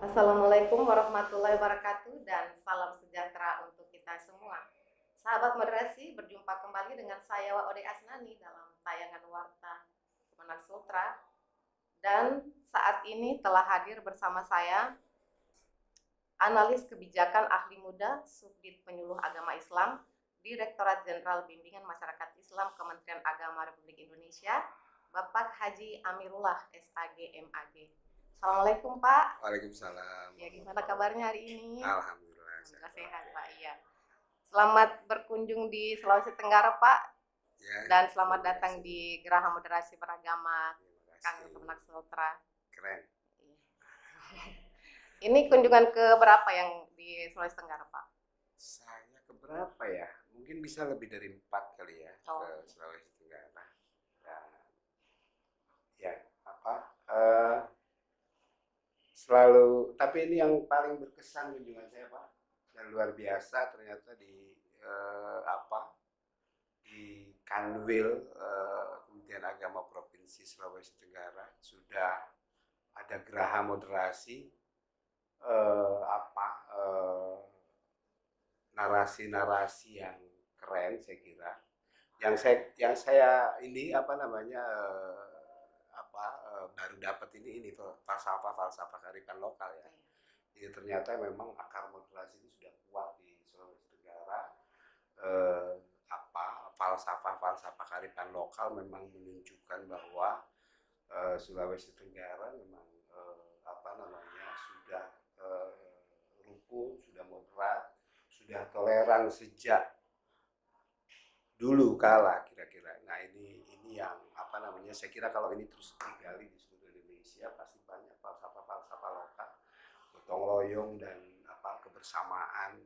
Assalamualaikum warahmatullahi wabarakatuh dan salam sejahtera untuk kita semua. Sahabat moderasi, berjumpa kembali dengan saya Ode Asnani dalam tayangan Warta Kemenak Sultra. Dan saat ini telah hadir bersama saya analis kebijakan ahli muda Subdit Penyuluh Agama Islam Direktorat Jenderal Bimbingan Masyarakat Islam Kementerian Agama Republik Indonesia, Bapak Haji Amirullah SAG MAG. Assalamualaikum Pak. Waalaikumsalam. Ya, gimana kabarnya hari ini? Alhamdulillah sehat Pak. Iya. Selamat berkunjung di Sulawesi Tenggara Pak. Ya, dan selamat datang di Geraha Moderasi Beragama Kangen Kemenak Sultra. Keren. Ini kunjungan ke berapa yang di Sulawesi Tenggara Pak? Saya ke berapa ya? Mungkin bisa lebih dari 4 kali ya ke Sulawesi Tenggara. Dan ya selalu, tapi ini yang paling berkesan kunjungan saya Pak, dan luar biasa ternyata di di Kanwil Kementerian Agama Provinsi Sulawesi Tenggara sudah ada geraha moderasi, narasi-narasi yang keren saya kira. Yang saya ini baru dapat ini falsafah kearifan lokal ya. Jadi ternyata memang akar moderasi itu sudah kuat di Sulawesi Tenggara. Falsafah kearifan lokal memang menunjukkan bahwa Sulawesi Tenggara memang sudah rukun, sudah moderat, sudah toleran sejak dulu kala kira-kira. Nah ini yang saya kira kalau ini terus digali di seluruh Indonesia pasti banyak falsafah lokal, gotong royong dan kebersamaan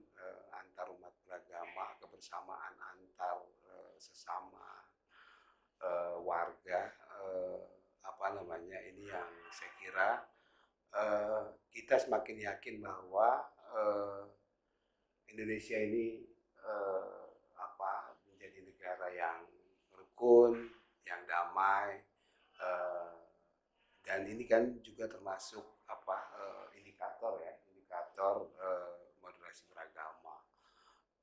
antar umat beragama, kebersamaan antar sesama warga, ini yang saya kira kita semakin yakin bahwa Indonesia ini menjadi negara yang rukun, yang damai, dan ini kan juga termasuk indikator moderasi beragama.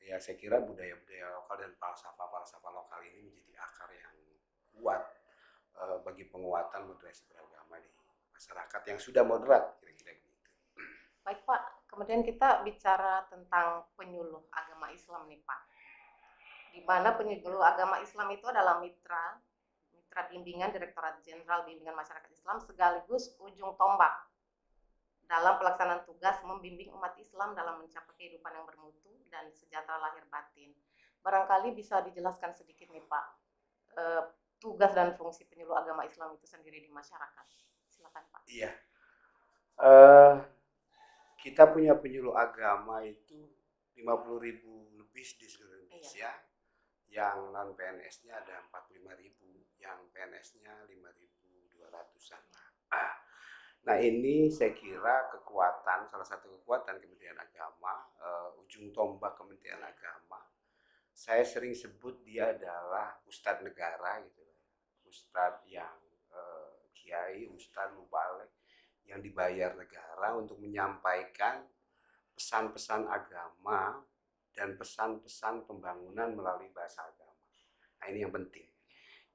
Ya saya kira budaya-budaya lokal dan falsafah lokal ini menjadi akar yang kuat bagi penguatan moderasi beragama di masyarakat yang sudah moderat kira-kira begitu. Baik Pak, kemudian kita bicara tentang penyuluh agama Islam nih Pak. Di mana penyuluh agama Islam itu adalah mitra bimbingan Direktorat Jenderal Bimbingan Masyarakat Islam sekaligus ujung tombak dalam pelaksanaan tugas membimbing umat Islam dalam mencapai kehidupan yang bermutu dan sejahtera lahir batin. Barangkali bisa dijelaskan sedikit nih Pak, tugas dan fungsi penyuluh agama Islam itu sendiri di masyarakat. Silakan Pak. Iya. Kita punya penyuluh agama itu 50.000 lebih di seluruh Indonesia. Iya. Yang non PNS-nya ada 45.000, yang PNS-nya 5.200-an lah. Nah ini saya kira salah satu kekuatan Kementerian Agama, ujung tombak Kementerian Agama. Saya sering sebut dia adalah Ustadz negara gitu, Ustadz yang kiai, Ustadz mubalik yang dibayar negara untuk menyampaikan pesan-pesan agama dan pesan-pesan pembangunan melalui bahasa agama. Nah ini yang penting.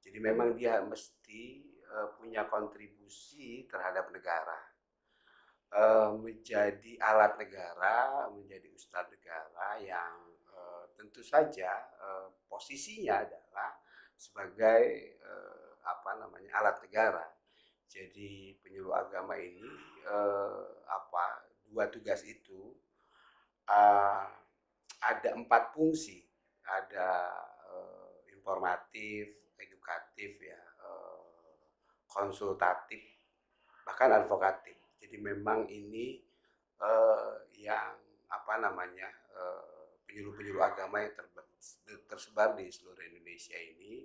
Jadi memang dia mesti punya kontribusi terhadap negara, menjadi alat negara, menjadi ustadz negara yang tentu saja posisinya adalah sebagai alat negara. Jadi penyuluh agama ini dua tugas itu ada 4 fungsi, ada informatif, edukatif ya, konsultatif, bahkan advokatif. Jadi memang ini yang penyuluh-penyuluh agama yang tersebar di seluruh Indonesia ini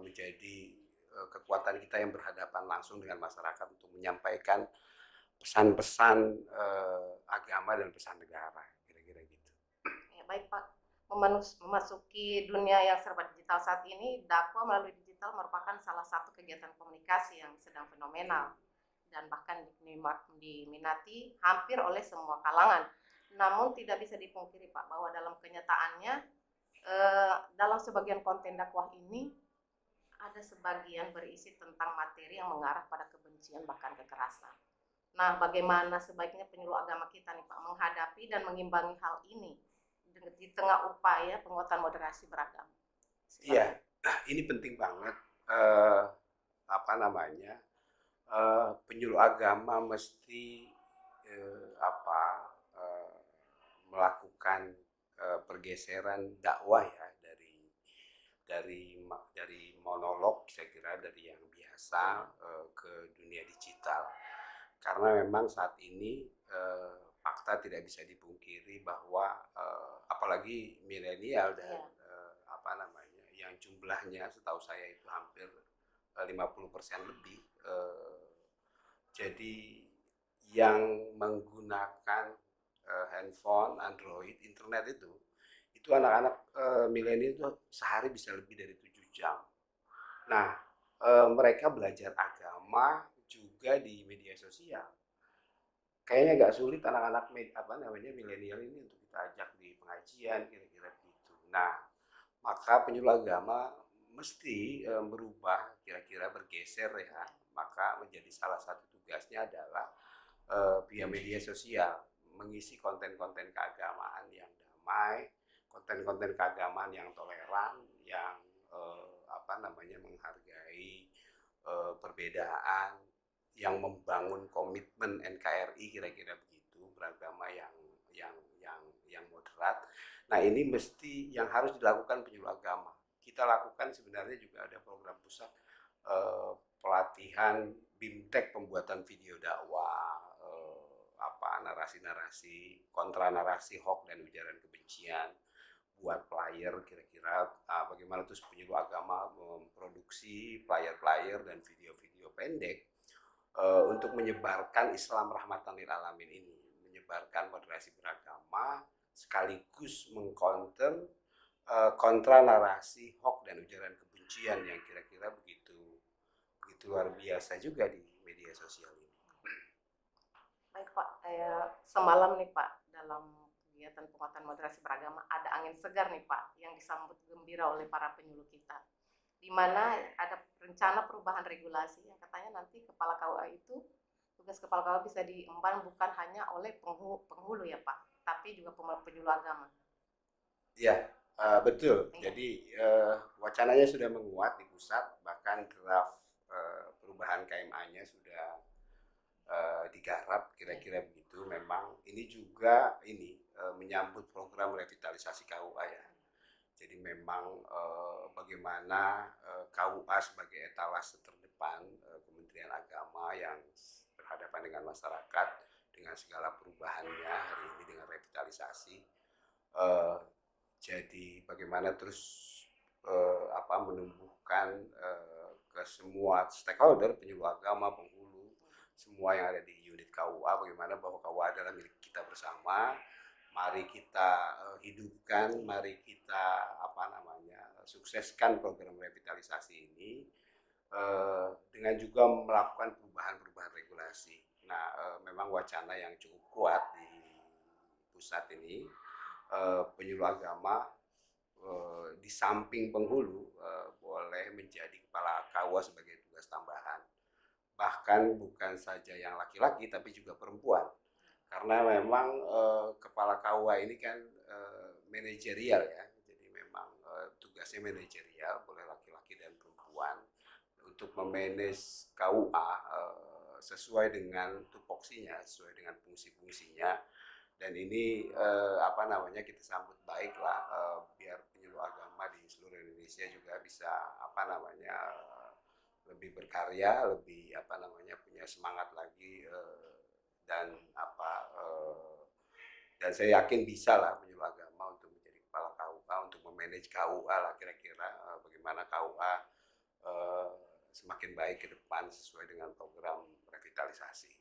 menjadi kekuatan kita yang berhadapan langsung dengan masyarakat untuk menyampaikan pesan-pesan agama dan pesan negara, kira-kira gitu. Ya, baik Pak. Memasuki dunia yang serba digital saat ini, dakwah melalui digital merupakan salah satu kegiatan komunikasi yang sedang fenomenal. dan bahkan diminati hampir oleh semua kalangan. Namun tidak bisa dipungkiri Pak bahwa dalam kenyataannya dalam sebagian konten dakwah ini ada sebagian berisi tentang materi yang mengarah pada kebencian bahkan kekerasan. Nah, bagaimana sebaiknya penyuluh agama kita nih Pak menghadapi dan mengimbangi hal ini di tengah upaya penguatan moderasi beragama? Iya, ini penting banget. Apa namanya? Penyuluh agama mesti apa melakukan pergeseran dakwah ya dari monolog, saya kira dari yang biasa ke dunia digital, karena memang saat ini fakta tidak bisa dipungkiri bahwa apalagi milenial dan apa namanya yang jumlahnya setahu saya itu hampir 50% lebih, jadi yang menggunakan handphone, Android, internet itu anak-anak milenial itu sehari bisa lebih dari 7 jam. Nah, mereka belajar agama juga di media sosial. Kayaknya agak sulit anak-anak milenial ini untuk kita ajak di pengajian kira-kira begitu. Nah, maka penyuluh agama mesti berubah, kira-kira bergeser ya. Maka menjadi salah satu tugasnya adalah via media sosial mengisi konten-konten keagamaan yang damai, konten-konten keagamaan yang toleran, yang menghargai perbedaan, yang membangun komitmen NKRI, kira-kira begitu, beragama yang moderat. Nah, ini mesti yang harus dilakukan penyuluh agama. Kita lakukan sebenarnya juga ada program pusat pelatihan BIMTEK, pembuatan video dakwah, narasi-narasi, kontra narasi hoax dan ujaran kebencian, buat player, kira-kira bagaimana terus penyuluh agama memproduksi player-player dan video-video pendek untuk menyebarkan Islam rahmatan lil alamin ini, menyebarkan moderasi beragama sekaligus mengcounter kontra narasi hoax dan ujaran kebencian yang kira-kira begitu luar biasa juga di media sosial ini. Baik Pak, semalam nih Pak dalam kegiatan penguatan moderasi beragama ada angin segar nih Pak yang disambut gembira oleh para penyuluh kita, di mana ada rencana perubahan regulasi yang katanya nanti kepala KUA itu, tugas kepala KUA bisa diemban bukan hanya oleh penghulu ya Pak, tapi juga penyuluh agama. Iya, betul. Jadi wacananya sudah menguat di pusat, bahkan draft perubahan KMA-nya sudah digarap, kira-kira begitu. Memang ini juga menyambut program revitalisasi KUA ya. Jadi memang bagaimana KUA sebagai etalase terdepan Kementerian Agama yang berhadapan dengan masyarakat dengan segala perubahannya hari ini dengan revitalisasi. Jadi bagaimana terus menumbuhkan ke semua stakeholder, penyuluh agama, penghulu, semua yang ada di unit KUA, bagaimana bahwa KUA adalah milik kita bersama. Mari kita hidupkan, mari kita sukseskan program revitalisasi ini dengan juga melakukan perubahan-perubahan regulasi. Nah, memang wacana yang cukup kuat di pusat ini, penyuluh agama di samping penghulu boleh menjadi kepala KUA sebagai tugas tambahan. Bahkan bukan saja yang laki-laki tapi juga perempuan. Karena memang kepala KUA ini kan manajerial ya. Jadi memang tugasnya manajerial, boleh laki-laki dan perempuan untuk memanage KUA sesuai dengan tupoksinya, sesuai dengan fungsi-fungsinya. Dan ini kita sambut baik lah, biar penyuluh agama di seluruh Indonesia juga bisa lebih berkarya, lebih punya semangat lagi, dan saya yakin bisa lah penyuluh agama untuk menjadi kepala KUA, untuk memanage KUA lah kira-kira bagaimana KUA semakin baik ke depan sesuai dengan program revitalisasi.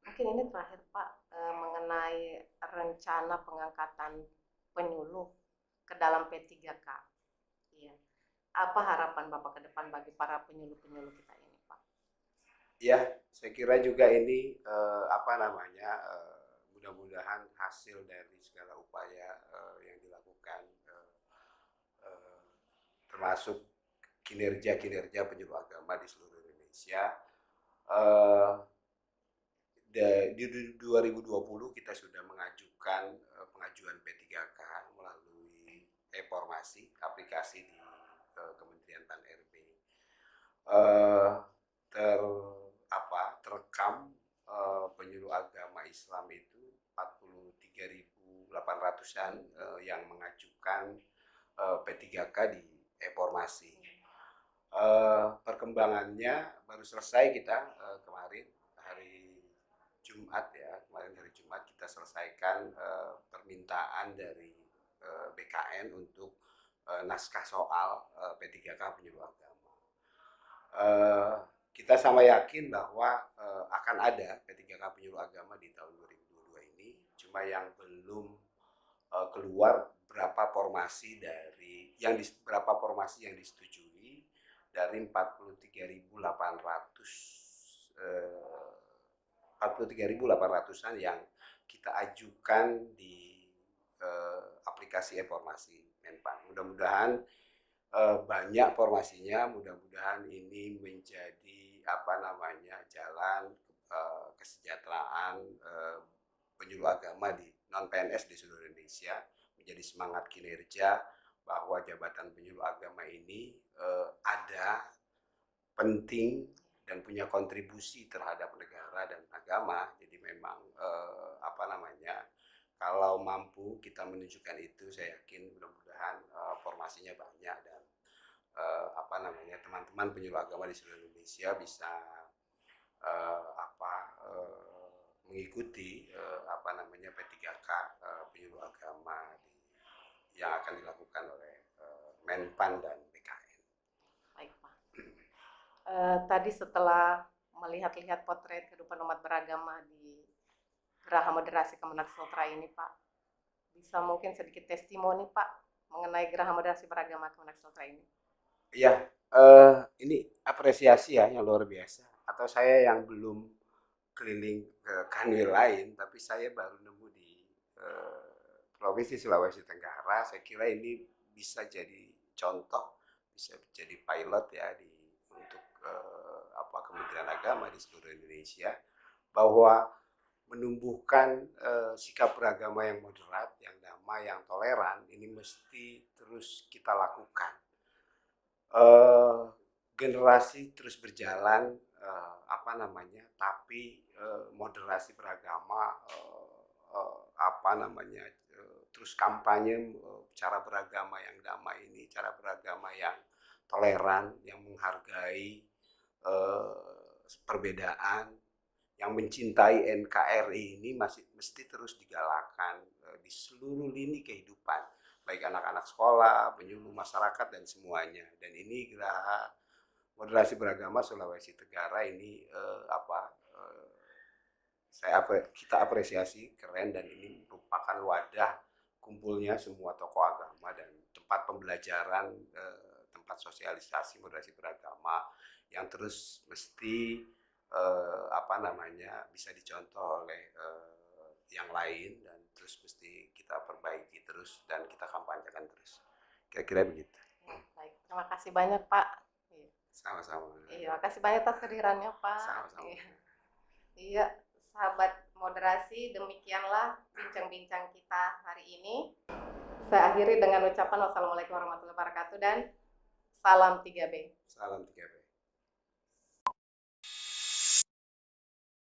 Mungkin ini terakhir Pak, mengenai rencana pengangkatan penyuluh ke dalam P3K. Iya. Apa harapan Bapak ke depan bagi para penyuluh-penyuluh kita ini Pak? Ya, saya kira juga ini mudah-mudahan hasil dari segala upaya yang dilakukan, eh, termasuk kinerja-kinerja penyuluh agama di seluruh Indonesia. Eh, di 2020 kita sudah mengajukan pengajuan P3K melalui e-formasi aplikasi di Kementerian Pan RB. Eh, ter Terekam penyuluh agama Islam itu 43.800-an yang mengajukan P3K di e-formasi. Perkembangannya baru selesai kita kemarin hari Jumat kita selesaikan permintaan dari BKN untuk naskah soal P3K penyuluh agama. Kita sama yakin bahwa akan ada P3K penyuluh agama di tahun 2022 ini, cuma yang belum keluar berapa formasi yang disetujui dari 43.800-an yang kita ajukan di aplikasi e-formasi Menpan. Mudah-mudahan banyak formasinya, mudah-mudahan ini menjadi jalan kesejahteraan penyuluh agama di non PNS di seluruh Indonesia, menjadi semangat kinerja bahwa jabatan penyuluh agama ini ada, penting, dan punya kontribusi terhadap negara dan agama. Jadi memang kalau mampu kita menunjukkan itu, saya yakin mudah-mudahan formasinya banyak dan teman-teman penyuluh agama di seluruh Indonesia bisa mengikuti P3K penyuluh agama yang akan dilakukan oleh Menpan dan BKN. Baik Pak. Tadi setelah melihat-lihat potret kehidupan umat beragama di Geraha Moderasi Kemenak Sultra ini Pak, bisa mungkin sedikit testimoni Pak mengenai Geraha Moderasi Beragama Kemenak Sultra ini? Iya, ini apresiasi ya yang luar biasa. Atau saya yang belum keliling ke kanwil lain, tapi saya baru nemu di Provinsi Sulawesi Tenggara. Saya kira ini bisa jadi contoh, bisa jadi pilot ya untuk Kementerian Agama di seluruh Indonesia, bahwa menumbuhkan sikap beragama yang moderat, yang damai, yang toleran, ini mesti terus kita lakukan. Generasi terus berjalan, tapi moderasi beragama, terus kampanye cara beragama yang damai ini, cara beragama yang toleran, yang menghargai perbedaan, yang mencintai NKRI ini mesti terus digalakkan di seluruh lini kehidupan, baik anak-anak sekolah, penyuluh masyarakat, dan semuanya. Dan ini Geraha Moderasi Beragama Sulawesi Tenggara ini kita apresiasi, keren, dan ini merupakan wadah kumpulnya semua tokoh agama dan tempat pembelajaran, tempat sosialisasi moderasi beragama yang terus mesti bisa dicontoh oleh yang lain, dan terus mesti kita perbaiki terus dan kita kampanyekan terus. Kira-kira begitu. Ya, baik, terima kasih banyak Pak. Sama-sama. Iya, makasih banyak atas kehadirannya Pak. Sama-sama. Iya, sahabat moderasi, demikianlah bincang-bincang kita hari ini. Saya akhiri dengan ucapan wassalamualaikum warahmatullahi wabarakatuh dan salam 3B. Salam 3B.